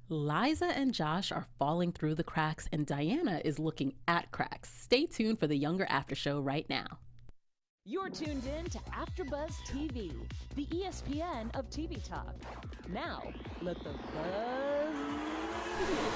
Liza and Josh are falling through the cracks, and Diana is looking at cracks. Stay tuned for the Younger After Show right now. You're tuned in to AfterBuzz TV, the ESPN of TV talk. Now, let the buzz begin.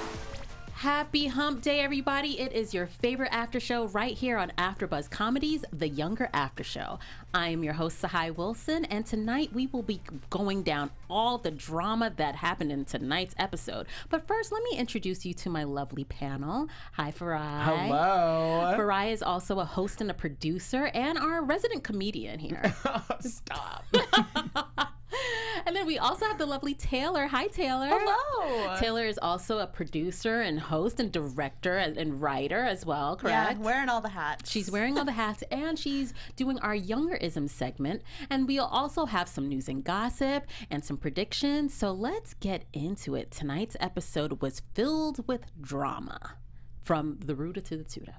Happy Hump Day, everybody. It is your favorite after show right here on AfterBuzz Comedies, the Younger After Show. I am your host, Sahai Wilson, and tonight we will be going down all the drama that happened in tonight's episode. But first, let me introduce you to my lovely panel. Hi, Farai. Hello. Farai is also a host and a producer and our resident comedian here. Stop. And then we also have the lovely Taylor. Hi, Taylor. Hello. Taylor is also a producer and host and director and writer as well, correct? Yeah, wearing all the hats. She's wearing all the hats, and she's doing our Youngerism segment. And we'll also have some news and gossip and some predictions. So let's get into it. Tonight's episode was filled with drama from the rooter to the tutor.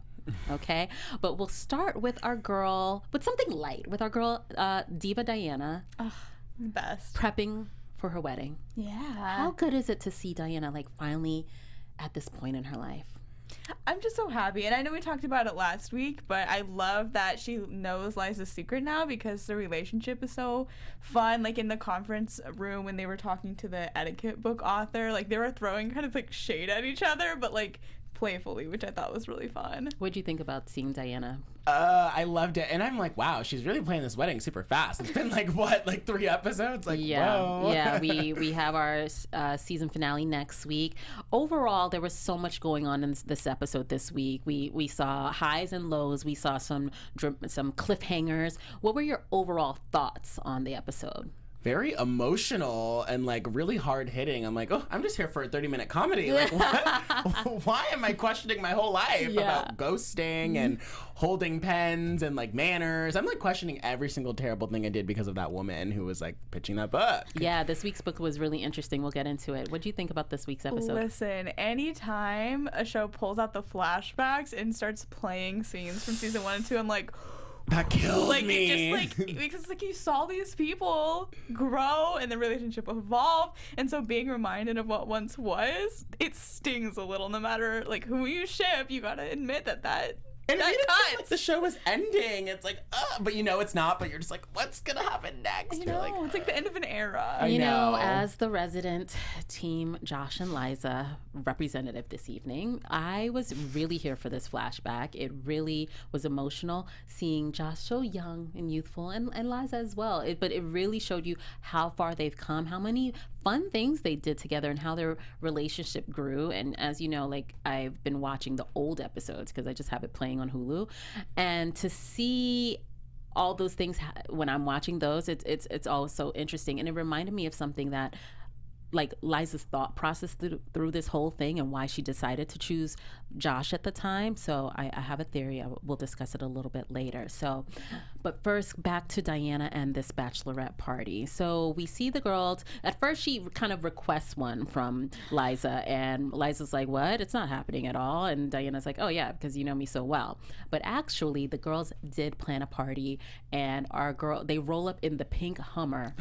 Okay, but we'll start with our girl, with something light, with our girl, Diva Diana. Best. Prepping for her wedding. Yeah. How good is it to see Diana like finally at this point in her life? I'm just so happy. And I know we talked about it last week, but I love that she knows Liza's secret now because the relationship is so fun. Like in the conference room when they were talking to the etiquette book author, like they were throwing kind of like shade at each other, but like playfully, which I thought was really fun. What'd you think about seeing Diana? I loved it. And I'm like, wow, she's really playing this wedding super fast. It's been like, what, like 3 episodes? Like, whoa. Yeah, we have our season finale next week. Overall, there was so much going on in this episode this week. We saw highs and lows. We saw some cliffhangers. What were your overall thoughts on the episode? Very emotional and like really hard hitting. I'm like, oh, I'm just here for a 30-minute comedy. Like, what? Why am I questioning my whole life about ghosting and holding pens and like manners? I'm like questioning every single terrible thing I did because of that woman who was like pitching that book. Yeah, this week's book was really interesting. We'll get into it. What do you think about this week's episode? Listen, anytime a show pulls out the flashbacks and starts playing scenes from season 1 and 2, I'm like, that killed me. It just like because like you saw these people grow and the relationship evolve, and so being reminded of what once was, it stings a little. No matter like who you ship, you gotta admit that. And it made it seem like the show was ending. It's like, but you know it's not. But you're just like, what's gonna happen next? I know, it's like the end of an era. I know. As the resident team Josh and Liza representative this evening, I was really here for this flashback. It really was emotional seeing Josh so young and youthful, and Liza as well. But it really showed you how far they've come, how many fun things they did together, and how their relationship grew. And as you know, like I've been watching the old episodes because I just have it playing on Hulu, and to see all those things when I'm watching those, it's all so interesting. And it reminded me of something that like Liza's thought process through this whole thing and why she decided to choose Josh at the time. So I have a theory. We'll discuss it a little bit later. So, but first back to Diana and this bachelorette party. So we see the girls. At first she kind of requests one from Liza, and Liza's like, what? It's not happening at all. And Diana's like, oh yeah, because you know me so well. But actually the girls did plan a party, and they roll up in the pink Hummer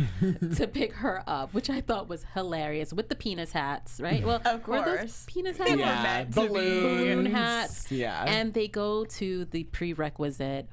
to pick her up, which I thought was hilarious, with the penis hats, right? Well, of course. Were those penis hats? Yeah, balloon hats. Yeah. And they go to the prerequisite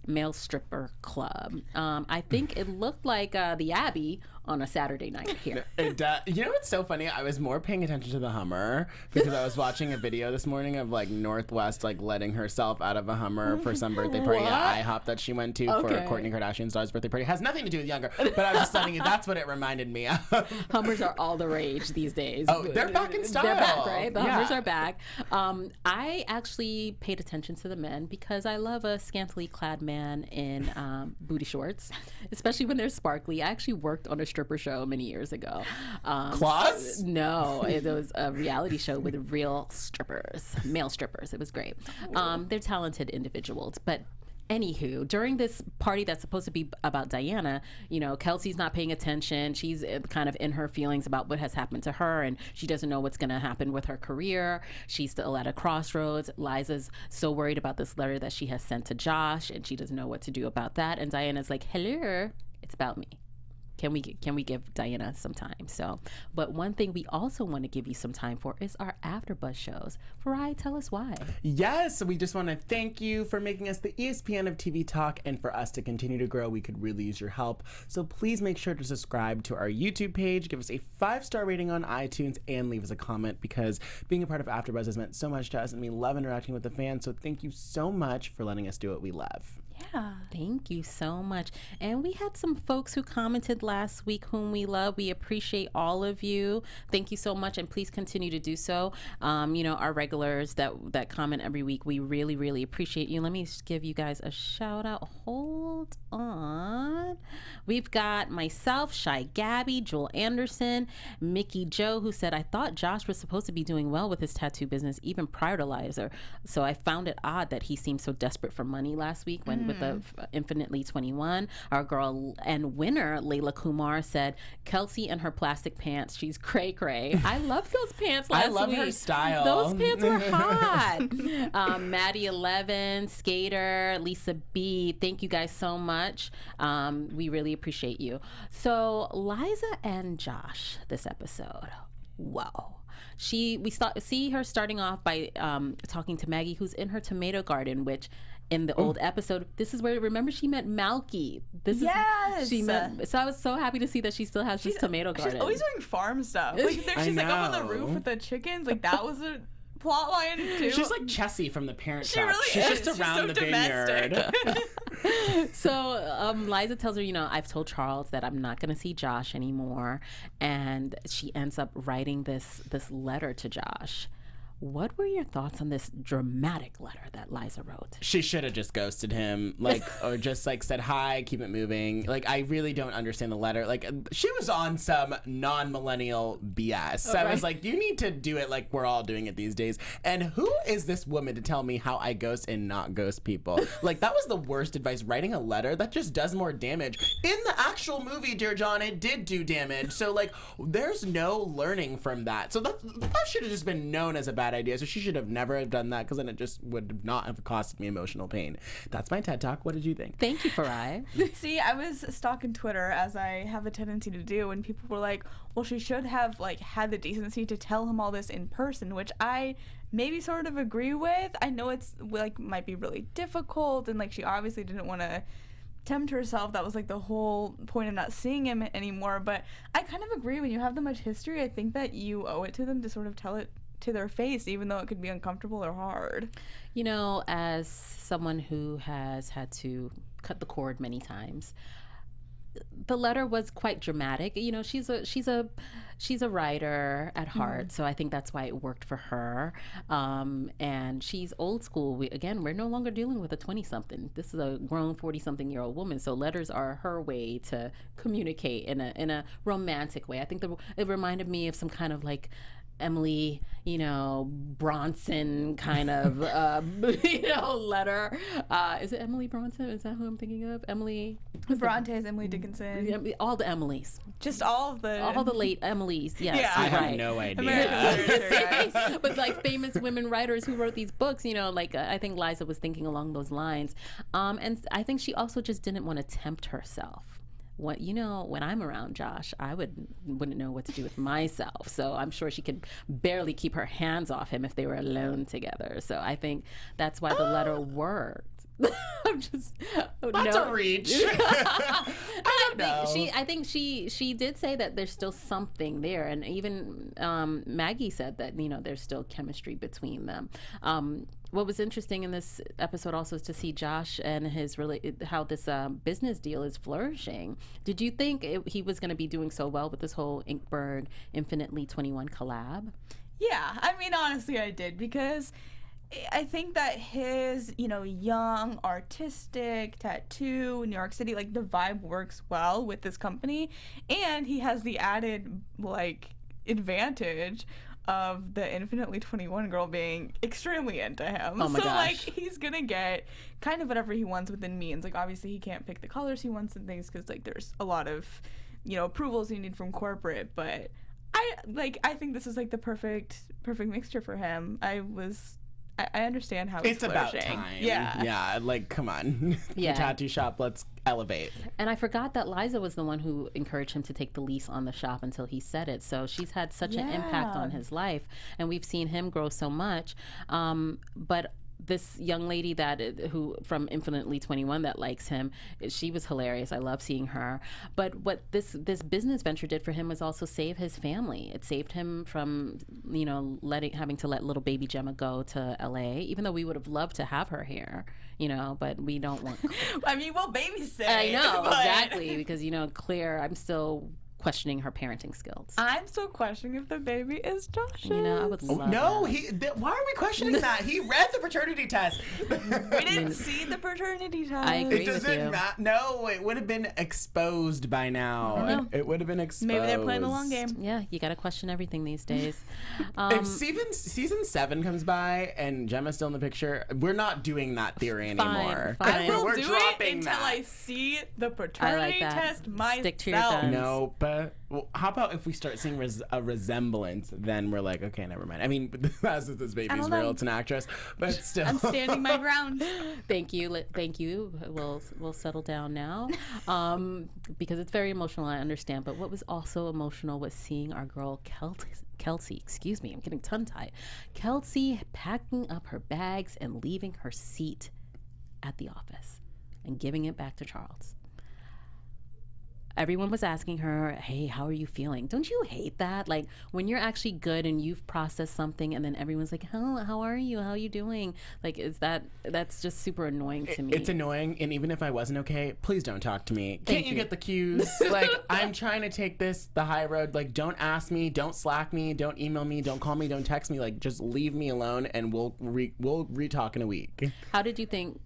male stripper club. I think it looked like the Abbey on a Saturday night here. You know what's so funny? I was more paying attention to the Hummer because I was watching a video this morning of like Northwest like letting herself out of a Hummer for some birthday party at IHOP that she went to for Kourtney Kardashian's daughter's birthday party. It has nothing to do with Younger, but I was just telling you that's what it reminded me of. Hummers are all the rage these days. Oh, they're back in style. They're back, right? The Hummers are back. I actually paid attention to the men because I love a scantily clad man in booty shorts, especially when they're sparkly. I actually worked on a stripper show many years ago. Claws? No, it was a reality show with real strippers, male strippers. It was great. They're talented individuals, but anywho, during this party that's supposed to be about Diana, you know, Kelsey's not paying attention. She's kind of in her feelings about what has happened to her, and she doesn't know what's going to happen with her career. She's still at a crossroads. Liza's so worried about this letter that she has sent to Josh, and she doesn't know what to do about that. And Diana's like, hello, it's about me. can we give Diana some time? So, but one thing we also want to give you some time for is our AfterBuzz shows. Farai, tell us why. Yes, we just want to thank you for making us the ESPN of TV talk, and for us to continue to grow, we could really use your help. So please make sure to subscribe to our YouTube page, give us a 5-star rating on iTunes, and leave us a comment, because being a part of AfterBuzz has meant so much to us, and we love interacting with the fans. So thank you so much for letting us do what we love. Yeah. Thank you so much. And we had some folks who commented last week whom we love. We appreciate all of you. Thank you so much, and please continue to do so. Our regulars that comment every week, we really, really appreciate you. Let me just give you guys a shout out. Hold on. We've got myself, Shy Gabby, Joel Anderson, Mickey Joe, who said, I thought Josh was supposed to be doing well with his tattoo business even prior to Liza. So I found it odd that he seemed so desperate for money last week with the Infinitely 21. Our girl and winner, Layla Kumar, said, Kelsey and her plastic pants, she's cray cray. I loved those pants last week. I love her style. Those pants were hot. Maddie 11, Skater, Lisa B, thank you guys so much. We really appreciate you. So Liza and Josh this episode. Wow. We see her starting off by talking to Maggie, who's in her tomato garden, which in the old episode, this is where, remember, she met Malky. So I was so happy to see that she still has this tomato garden. She's always doing farm stuff. Like, she's like up on the roof with the chickens. Like, that was a plot line too. She's like Chessie from The Parent Trap. Really She's is. just around so the vineyard. So Liza tells her, I've told Charles that I'm not going to see Josh anymore, and she ends up writing this letter to Josh. What were your thoughts on this dramatic letter that Liza wrote? She should have just ghosted him, or just said hi, keep it moving. I really don't understand the letter. She was on some non-millennial BS. I was like, you need to do it like we're all doing it these days. And who is this woman to tell me how I ghost and not ghost people? That was the worst advice. Writing a letter, that just does more damage. In the actual movie, Dear John, it did do damage. So there's no learning from that. So that should have just been known as a bad idea. So she should have never done that, because then it just would not have costed me emotional pain. That's my TED Talk. What did you think? Thank you, Farai. See, I was stalking Twitter, as I have a tendency to do, and people were like, well, she should have had the decency to tell him all this in person, which I maybe sort of agree with. I know it's might be really difficult, and she obviously didn't want to tempt herself. That was the whole point of not seeing him anymore. But I kind of agree. When you have that much history, I think that you owe it to them to sort of tell it to their face, even though it could be uncomfortable or hard. As someone who has had to cut the cord many times, the letter was quite dramatic. She's a writer at heart, so I think that's why it worked for her. And she's old school. We're no longer dealing with a 20-something. This is a grown 40-something-year-old woman. So letters are her way to communicate in a romantic way. I think it reminded me of some kind of Emily, Bronson kind of, letter. Is it Emily Bronson? Is that who I'm thinking of? Emily Bronte's, Emily Dickinson. All the Emilys. Just all the late Emilys. Yes, yeah. I have no idea. But famous women writers who wrote these books, I think Liza was thinking along those lines. And I think she also just didn't want to tempt herself. When I'm around Josh, I wouldn't know what to do with myself. So I'm sure she could barely keep her hands off him if they were alone together. So I think that's why the letter worked. That's a reach. I think she did say that there's still something there, and even Maggie said that there's still chemistry between them. What was interesting in this episode also is to see Josh and how this business deal is flourishing. Did you think he was going to be doing so well with this whole Inkberg Infinitely 21 collab? Yeah, I mean, honestly, I did, because I think that his, young, artistic, tattoo, New York City, the vibe works well with this company, and he has the added, advantage of the Infinitely 21 girl being extremely into him. Oh my gosh. He's gonna get kind of whatever he wants within means. Obviously he can't pick the colors he wants and things, because there's a lot of, approvals you need from corporate, but I think this is the perfect mixture for him. I was I understand how it's about flourishing. time. Yeah. Yeah, like, come on. Yeah. The tattoo shop, let's elevate. And I forgot that Liza was the one who encouraged him to take the lease on the shop until he said it. So she's had such an impact on his life, and we've seen him grow so much. But this young lady who from Infinitely 21 that likes him, she was hilarious. I love seeing her. But what this business venture did for him was also save his family. It saved him from, having to let little baby Gemma go to LA, even though we would have loved to have her here, but we don't want. I mean, we'll babysit. I know, but... exactly, because Claire, I'm still questioning her parenting skills. I'm still questioning if the baby is Josh's. I would love No, that. why are we questioning that? He read the paternity test. We didn't see the paternity test. I agree It with doesn't you. matter. No, it would have been exposed by now. I know. It would have been exposed. Maybe they're playing the long game. Yeah, you got to question everything these days. If season 7 comes by and Gemma's still in the picture, we're not doing that theory anymore. Fine. I will We're do it dropping until that. I see the paternity that. test myself. Stick to your guns. No, but how about if we start seeing a resemblance, then we're like, okay, never mind. I mean, as if this baby's don't know. real, it's an actress, but still. I'm standing my ground. Thank you. We'll settle down now, because it's very emotional. I understand, but what was also emotional was seeing our girl Kelsey. Excuse me, I'm getting tongue-tied. Kelsey packing up her bags and leaving her seat at the office and giving it back to Charles. Everyone was asking her, hey, how are you feeling? Don't you hate that? Like, when you're actually good and you've processed something and then everyone's like, how are you? How are you doing? Like, that's just super annoying to me. It's annoying, and even if I wasn't okay, please don't talk to me. Thank Can't you you. get the cues? Like, I'm trying to take the high road. Like, don't ask me, don't Slack me, don't email me, don't call me, don't text me. Like, just leave me alone, and we'll re-talk in a week. How did you think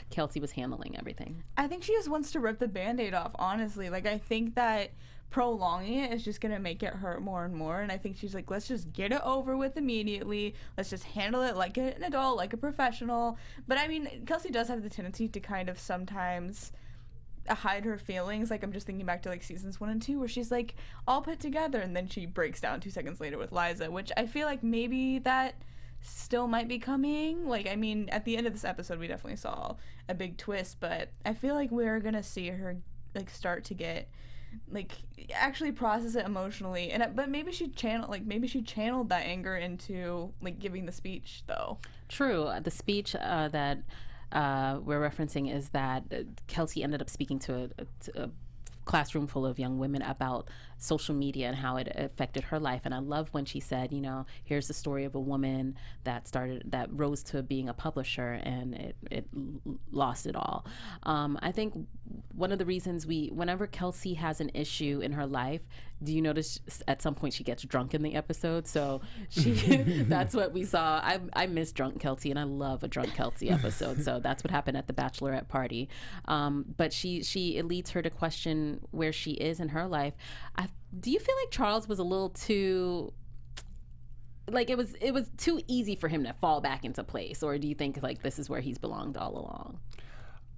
Kelsey was handling everything? I think she just wants to rip the Band-Aid off, honestly. Like, I think that prolonging it is just going to make it hurt more and more. And I think she's like, let's just get it over with immediately. Let's just handle it like an adult, like a professional. But, I mean, Kelsey does have the tendency to kind of sometimes hide her feelings. Like, I'm just thinking back to, like, seasons 1 and 2 where she's, like, all put together. And then she breaks down 2 seconds later with Liza, which I feel like maybe that still might be coming. Like, I mean, at the end of this episode we definitely saw a big twist, but I feel like we're gonna see her like start to get like actually process it emotionally. And but maybe she channeled that anger into like giving the speech though. True. The speech that we're referencing is that Kelsey ended up speaking to a classroom full of young women about social media and how it affected her life. And I love when she said, here's the story of a woman that rose to being a publisher and it lost it all. I think one of the reasons whenever Kelsey has an issue in her life, do you notice at some point she gets drunk in the episode? So that's what we saw. I miss drunk Kelsey, and I love a drunk Kelsey episode. So that's what happened at the bachelorette party. But it leads her to question where she is in her life. Do you feel like Charles was a little too, like it was too easy for him to fall back into place, or do you think like this is where he's belonged all along?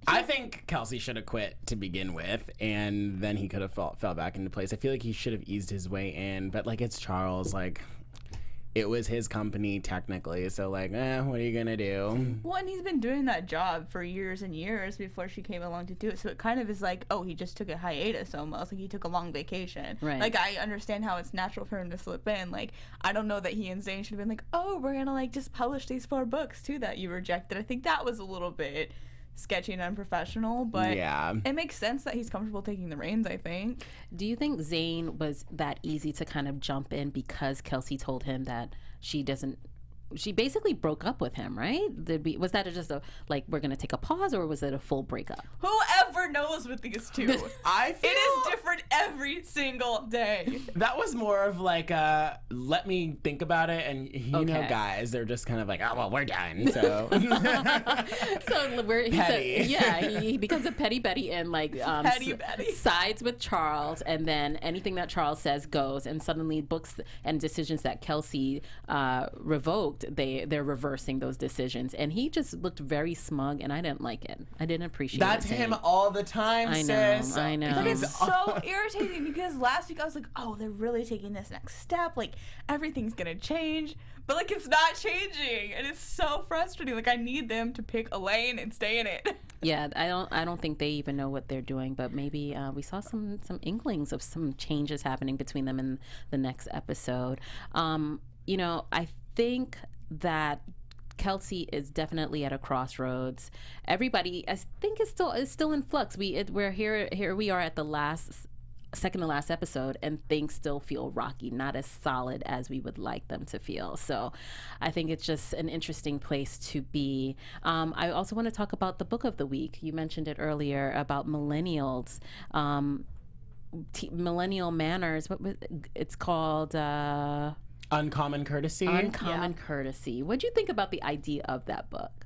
I think Kelsey should have quit to begin with, and then he could have fell back into place. I feel like he should have eased his way in, but like it's Charles, like it was his company technically, so like, what are you gonna do? Well, and he's been doing that job for years and years before she came along to do it, so it kind of is like, oh, he just took a hiatus almost, like he took a long vacation. Right. Like, I understand how it's natural for him to slip in. Like, I don't know that he and Zayn should have been like, oh, we're gonna like just publish these 4 books too that you rejected. I think that was a little bit sketchy and unprofessional, but yeah, it makes sense that he's comfortable taking the reins, I think. Do you think Zayn was that easy to kind of jump in because Kelsey told him that she basically broke up with him, right? Was that just we're gonna take a pause, or was it a full breakup? Whoever knows with these two. I feel it is different every single day. that was more of like let me think about it, and you know, Okay. guys, they're just kind of like, oh well, we're done. So He becomes a petty Betty and Petty Betty. sides with Charles, and then anything that Charles says goes, and suddenly books and decisions that Kelsey revoked stoked they're reversing those decisions. And he just looked very smug, and I didn't like it. I didn't appreciate it. That's him all the time, sis. I know. But it's so irritating because last week I was like, oh, they're really taking this next step. Like, everything's going to change. But, like, it's not changing. And it's so frustrating. Like, I need them to pick a lane and stay in it. Yeah, I don't think they even know what they're doing, but maybe we saw some inklings of some changes happening between them in the next episode. I think that Kelsey is definitely at a crossroads. Everybody, I think, is still in flux. We're here we are at the second to last episode, and things still feel rocky, not as solid as we would like them to feel. So I think it's just an interesting place to be. I also want to talk about the book of the week. You mentioned it earlier about millennials, millennial manners. It's called Uncommon Courtesy. Uncommon Courtesy. What do you think about the idea of that book?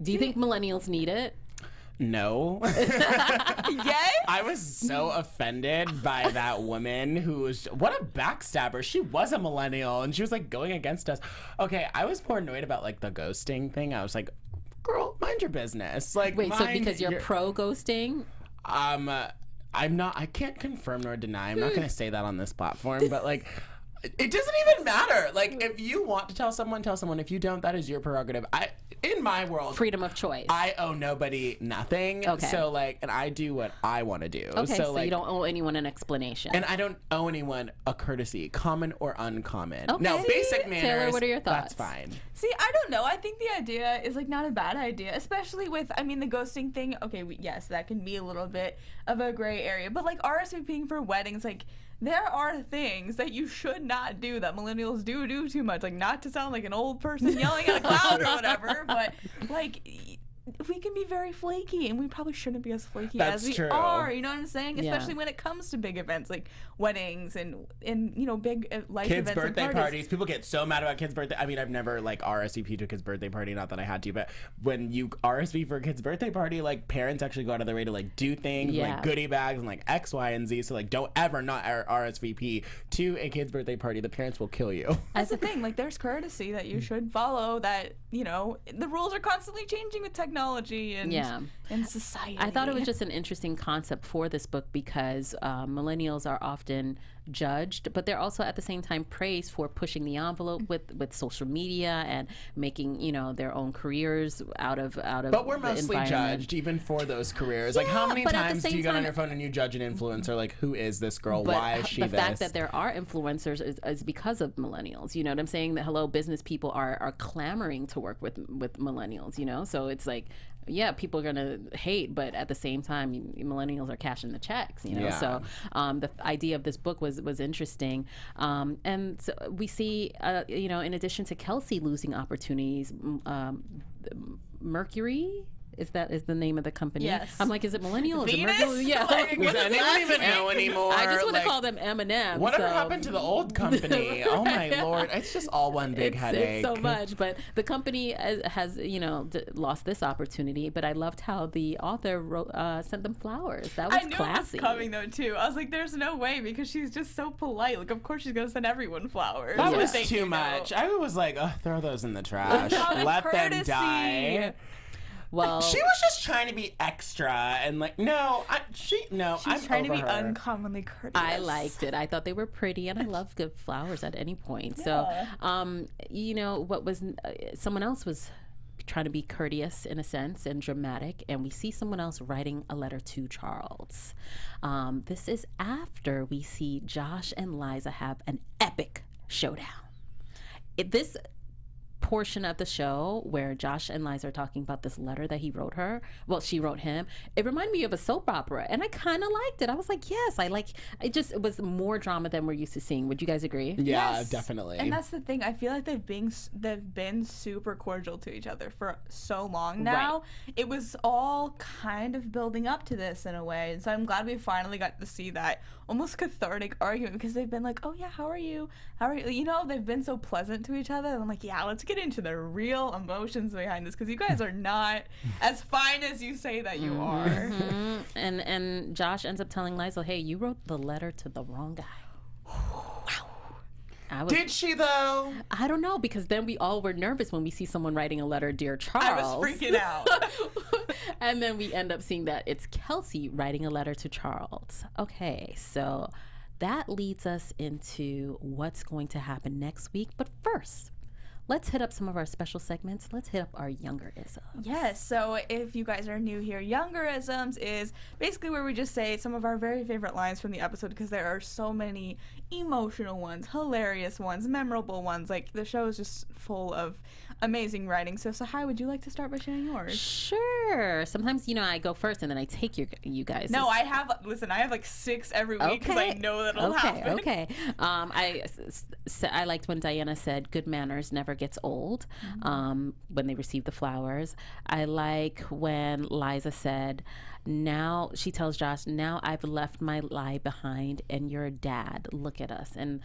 Do you think millennials need it? No. Yes? I was so offended by that woman who was, what a backstabber. She was a millennial and she was like going against us. Okay, I was more annoyed about like the ghosting thing. I was like, girl, mind your business. Like, wait, so because you're pro ghosting? I'm not, I can't confirm nor deny. I'm not going to say that on this platform, but like, it doesn't even matter. Like, if you want to tell someone, tell someone. If you don't, that is your prerogative. In my world, freedom of choice. I owe nobody nothing. Okay. So like, and I do what I want to do. Okay, so like, you don't owe anyone an explanation. And I don't owe anyone a courtesy, common or uncommon. Okay. Now, basic manners. Taylor, what are your thoughts? That's fine. See, I don't know. I think the idea is like not a bad idea, especially with, I mean, the ghosting thing. Okay, yes, that can be a little bit of a gray area, but like RSVPing for weddings, like, there are things that you should not do that millennials do too much. Like, not to sound like an old person yelling at a cloud or whatever, but like, we can be very flaky, and we probably shouldn't be as flaky as we are. You know what I'm saying? Especially when it comes to big events like weddings and you know, big life kids' events. Birthday and parties. People get so mad about kids' birthday. I mean, I've never like RSVP'd to a kid's birthday party. Not that I had to, but when you RSVP for a kid's birthday party, like parents actually go out of their way to like do things, like goodie bags and like X, Y, and Z. So like, don't ever not RSVP to a kid's birthday party. The parents will kill you. That's the thing. Like, there's courtesy that you should follow. That, you know, the rules are constantly changing with technology and society. I thought it was just an interesting concept for this book because millennials are often judged, but they're also at the same time praised for pushing the envelope with social media and making, you know, their own careers out of but we're mostly judged even for those careers. Like, how many times do you get on your phone and you judge an influencer? Like, who is this girl? Why is she the fact that there are influencers is because of millennials. You know what I'm saying? That business people are clamoring to work with millennials, you know? So it's like, yeah, people are gonna hate, but at the same time, millennials are cashing the checks, you know. Yeah. So the idea of this book was interesting, and so we see, you know, in addition to Kelsey losing opportunities, Mercury. Is the name of the company? Yes. I'm like, is it Millennial? Venus? Is it Mercury? Yeah. Like, does anyone even know anymore? I just want to like, call them M&M. Whatever happened to the old company? Oh my Lord. It's just all one big headache. It's so much. But the company has, you know, lost this opportunity. But I loved how the author sent them flowers. That was classy. I knew it was coming though too. I was like, there's no way, because she's just so polite. Like, of course she's gonna send everyone flowers. That was too much. I was like, throw those in the trash. Let them die. Well, she was just trying to be extra and like, she's trying to be uncommonly courteous. I liked it. I thought they were pretty, and I love good flowers at any point. Yeah. So, you know, what was someone else was trying to be courteous in a sense and dramatic, and we see someone else writing a letter to Charles. This is after we see Josh and Liza have an epic showdown. This portion of the show where Josh and Liza are talking about this letter that he wrote her, well, she wrote him, it reminded me of a soap opera, and I kind of liked it. I was like, yes, it was more drama than we're used to seeing. Would you guys agree? Yeah, yes. Definitely. And that's the thing. I feel like they've been super cordial to each other for so long now. Right. It was all kind of building up to this in a way, and so I'm glad we finally got to see that almost cathartic argument, because they've been like, oh yeah, how are you? You know, they've been so pleasant to each other, and I'm like, yeah, let's get into the real emotions behind this, because you guys are not as fine as you say that you are. Mm-hmm. And Josh ends up telling Liza, hey, you wrote the letter to the wrong guy. Wow. Did she though? I don't know, because then we all were nervous when we see someone writing a letter, Dear Charles. I was freaking out. And then we end up seeing that it's Kelsey writing a letter to Charles. Okay, so that leads us into what's going to happen next week. But first, let's hit up some of our special segments. Let's hit up our Younger-isms. Yes, so if you guys are new here, Younger-isms is basically where we just say some of our very favorite lines from the episode, because there are so many emotional ones, hilarious ones, memorable ones. Like, the show is just full of amazing writing. So Sahai, would you like to start by sharing yours? Sure. Sometimes, I go first and then I take you guys. No, I have like 6 every week because I know that'll happen. Okay. I liked when Diana said, "Good manners never gets old," when they received the flowers. I like when Liza said, now she tells Josh, "Now I've left my lie behind and you're a dad. Look at us." And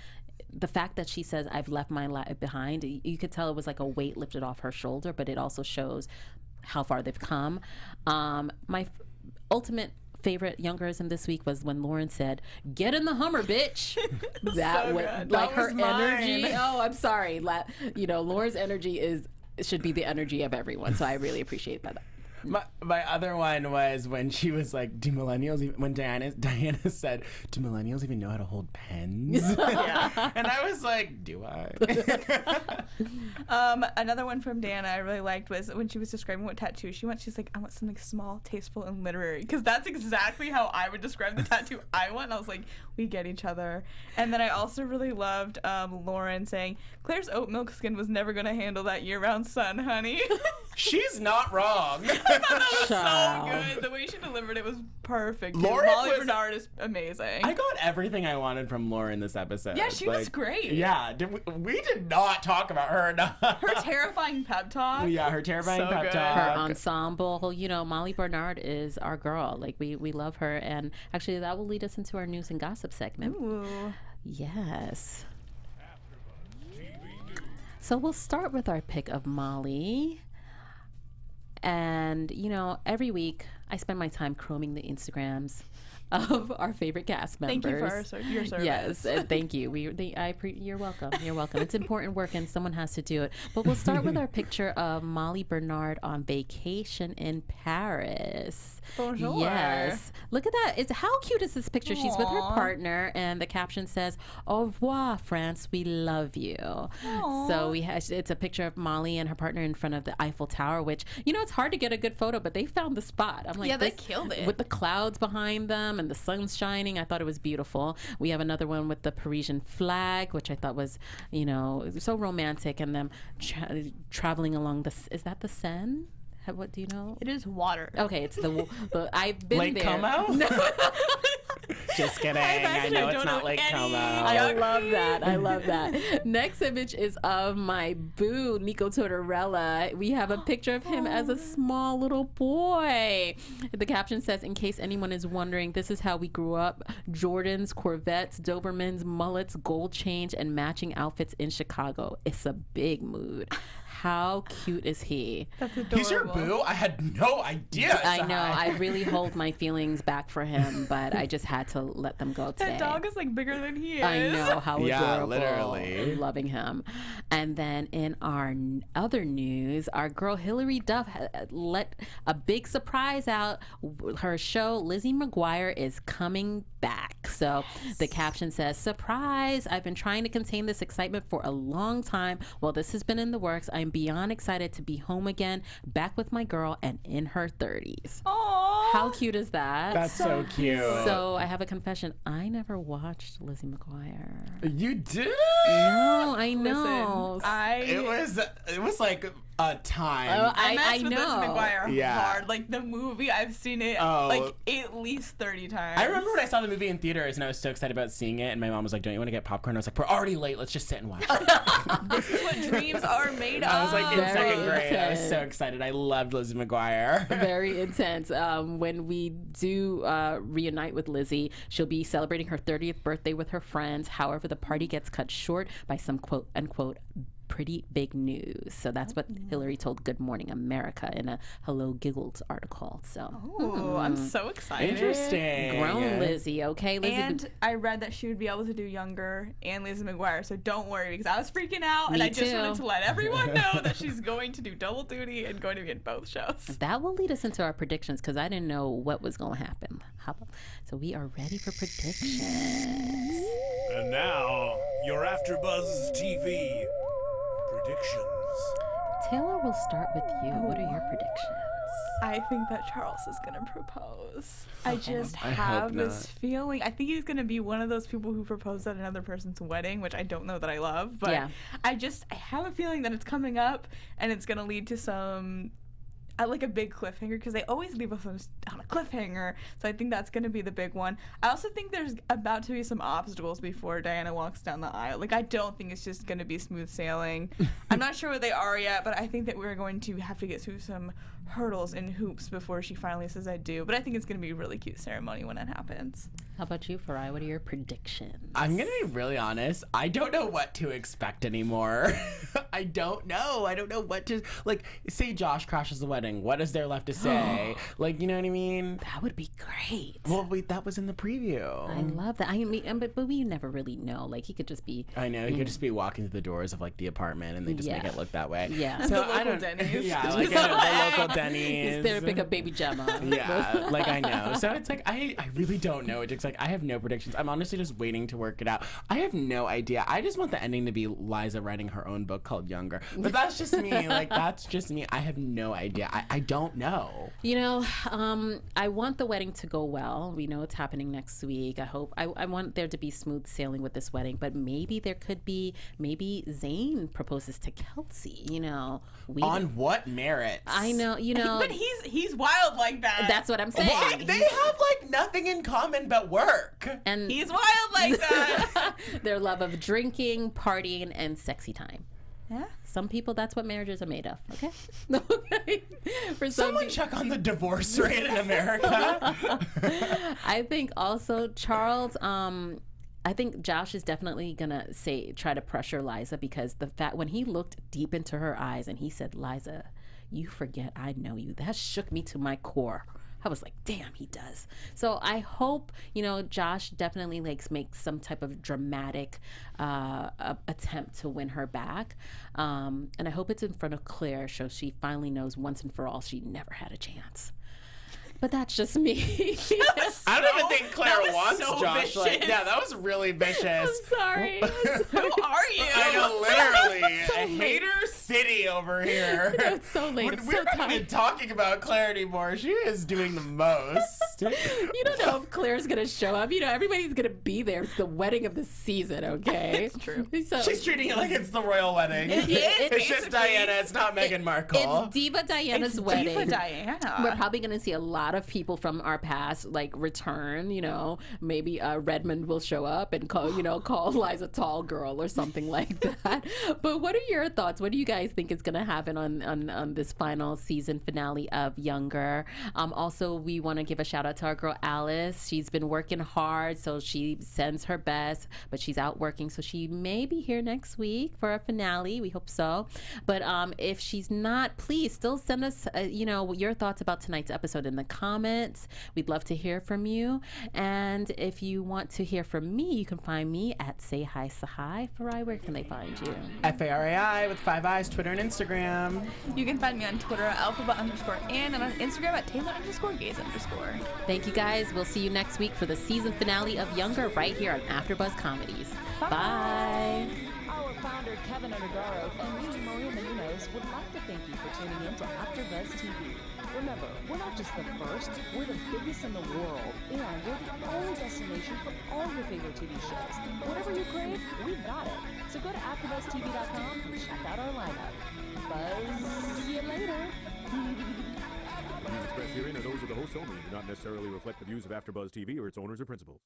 the fact that she says, "I've left my lie behind," you could tell it was like a weight lifted off her shoulder, but it also shows how far they've come. My ultimate favorite Younger-ism this week was when Lauren said, "Get in the Hummer, bitch." That So was good. like That her was mine. energy. Oh, I'm sorry. Lauren's energy should be the energy of everyone. So I really appreciate that. My other one was when she was like, "Do millennials even?" When Diana said, "Do millennials even know how to hold pens?" Yeah. And I was like, "Do I?" Another one from Diana I really liked was when she was describing what tattoo she wants. She's like, "I want something small, tasteful, and literary," because that's exactly how I would describe the tattoo I want. And I was like, we get each other. And then I also really loved Lauren saying, "Claire's oat milk skin was never going to handle that year-round sun, honey." She's not wrong. I thought that was Child. so good. The way she delivered it was perfect. Lauren Molly was- Bernard is amazing. I got everything I wanted from Lauren this episode. Yeah, she was great. Yeah, we did not talk about her enough. Her terrifying pep talk. Yeah, her terrifying So pep good. talk. Her ensemble, Molly Bernard is our girl. Like we love her, and actually that will lead us into our news and gossip segment. Ooh. Yes. So we'll start with our pick of Molly. And, every week I spend my time combing the Instagrams of our favorite cast members. Thank you for your service. Yes, thank you. You're welcome. You're welcome. It's important work and someone has to do it. But we'll start with our picture of Molly Bernard on vacation in Paris. Bonjour. Yes. Look at that. How cute is this picture? She's with her Aw. partner and the caption says, "Au revoir, France. We love you." So it's a picture of Molly and her partner in front of the Eiffel Tower, which, it's hard to get a good photo, but they found the spot. I'm like, Yeah, they killed it. With the clouds behind them and the sun's shining. I thought it was beautiful. We have another one with the Parisian flag, which I thought was, so romantic, and them traveling along is that the Seine? What do you know? It is water. Okay, it's the I've been Lake there. Como? No. Just kidding. I actually know don't it's not know Lake any Como. I love that. I love that. Next image is of my boo, Nico Tortorella. We have a picture of him as a small little boy. The caption says, "In case anyone is wondering, this is how we grew up. Jordans, Corvettes, Dobermans, mullets, gold change, and matching outfits in Chicago. It's a big mood." How cute is he? That's adorable. He's your boo? I had no idea. I know. Sahai. I really hold my feelings back for him, but I just had to let them go today. That dog is like bigger than he is. I know, how Yeah, adorable. literally. I'm loving him. And then in our other news, our girl Hilary Duff let a big surprise out. Her show, Lizzie McGuire, is coming back. So the caption says, "Surprise! I've been trying to contain this excitement for a long time. Well, this has been in the works. I'm beyond excited to be home again, back with my girl, and in her 30s. Aww. How cute is that? That's so cute. So I have a confession. I never watched Lizzie McGuire. You did? No, I know. Listen, It was like a time. I messed I with know. Lizzie McGuire Yeah. hard. Like the movie, I've seen it like at least 30 times. I remember when I saw the movie in theaters and I was so excited about seeing it, and my mom was like, "Don't you want to get popcorn?" I was like, "We're already late. Let's just sit and watch it." This is what dreams are made of. I was like in Very second grade. I was so intense. excited. I loved Lizzie McGuire. Very intense. When we do reunite with Lizzie, she'll be celebrating her 30th birthday with her friends. However, the party gets cut short by some quote unquote pretty big news. So that's what Hilary told Good Morning America in a Hello Giggles article. So I'm so excited. Interesting. grown Lizzie, okay? Lizzie, And I read that she would be able to do Younger and Lizzie McGuire, so don't worry because I was freaking out, and Me I just too. wanted to let everyone know that she's going to do double duty and going to be in both shows. that will lead us into our predictions because I didn't know what was going to happen. So we are ready for predictions. And now, your AfterBuzz TV predictions. Taylor, we'll start with you. What are your predictions? I think that Charles is going to propose. I just I hope have this not. feeling. I think he's going to be one of those people who propose at another person's wedding, which I don't know that I love. But Yeah. I have a feeling that it's coming up and it's going to lead to some, like a big cliffhanger because they always leave us on a cliffhanger. So I think that's going to be the big one. I also think there's about to be some obstacles before Diana walks down the aisle. Like, I don't think it's just going to be smooth sailing. I'm not sure what they are yet, but I think that we're going to have to get through some hurdles and hoops before she finally says I do. But I think it's going to be a really cute ceremony when it happens. How about you, Farai? What are your predictions? I'm gonna be really honest. I don't know what to expect anymore. I don't know. I don't know what to like. Say Josh crashes the wedding. What is there left to say? Like, you know what I mean? That would be great. Well, wait, that was in the preview. I love that. I mean, but we never really know. Like, he could just be. I know he could just be walking through the doors of like the apartment, and they just make Yeah. it look that way. Yeah. So The I local don't. Denny's. Yeah, like the local Denny's. He's there to pick up baby Gemma. Yeah, like I know. So it's like I really don't know. It's like I have no predictions. I'm honestly just waiting to work it out. I have no idea. I just want the ending to be Liza writing her own book called Younger. But that's just me. Like, that's just me. I have no idea. I don't know. You know, I want the wedding to go well. We know it's happening next week. I want there to be smooth sailing with this wedding, but maybe there could be, maybe Zayn proposes to Kelsey, you know. On what merits? I know, you know. But he's wild like that. That's what I'm saying. Why? They have like nothing in common but work. And He's wild like that. their love of drinking, partying, and sexy time. Yeah. Some people, that's what marriages are made of. Okay. Okay. For some Someone people, check on the divorce rate in America. I think also Charles. I think Josh is definitely gonna try to pressure Liza because the fact when he looked deep into her eyes and he said, "Liza, you forget I know you." That shook me to my core. I was like, damn, he does. So I hope, you know, Josh definitely makes some type of dramatic attempt to win her back. And I hope it's in front of Claire so she finally knows once and for all she never had a chance. But that's just me. I don't even think Claire wants so Josh. Like, vicious. yeah, that was really vicious. I'm sorry. Who are you? I know, literally. A hater city over here. It's so late. I'm We're so not even tired. talking about Claire anymore. She is doing the most. You don't know if Claire's gonna show up. You know, everybody's gonna be there. It's the wedding of the season, okay? It's true. So, She's treating it like it's the royal wedding. It is, It's just basically. Diana. It's not Meghan Markle. it's Diva Diana's wedding. Diva Diana. We're probably going to see a lot of people from our past return, you know, maybe Redmond will show up and call Liza tall girl or something like that. But what are your thoughts? What do you guys think is going to happen on this final season finale of Younger? Also, we want to give a shout out to our girl Alice. She's been working hard, so she sends her best, but she's out working, so she may be here next week for a finale. We hope so. But if she's not, please still send us, your thoughts about tonight's episode in the comments. We'd love to hear from you. And if you want to hear from me, you can find me at Say Hi Sahai. Farai, where can they find you? FARAI with 5 eyes, Twitter and Instagram. You can find me on Twitter at alphabet_Ann and on Instagram at Taylor_Gaze_. Thank you guys. We'll see you next week for the season finale of Younger right here on AfterBuzz Comedies. Bye. Our founder, Kevin Undergaro, and me, Miriam would like to thank you for tuning in to AfterBuzz TV. Remember, we're not just the first, we're the biggest in the world, and we're the only destination for all your favorite TV shows. Whatever you crave, we've got it. So go to AfterBuzzTV.com and check out our lineup. Buzz you later. The views expressed herein are those of the hosts only and do not necessarily reflect the views of AfterBuzz TV or its owners or principals.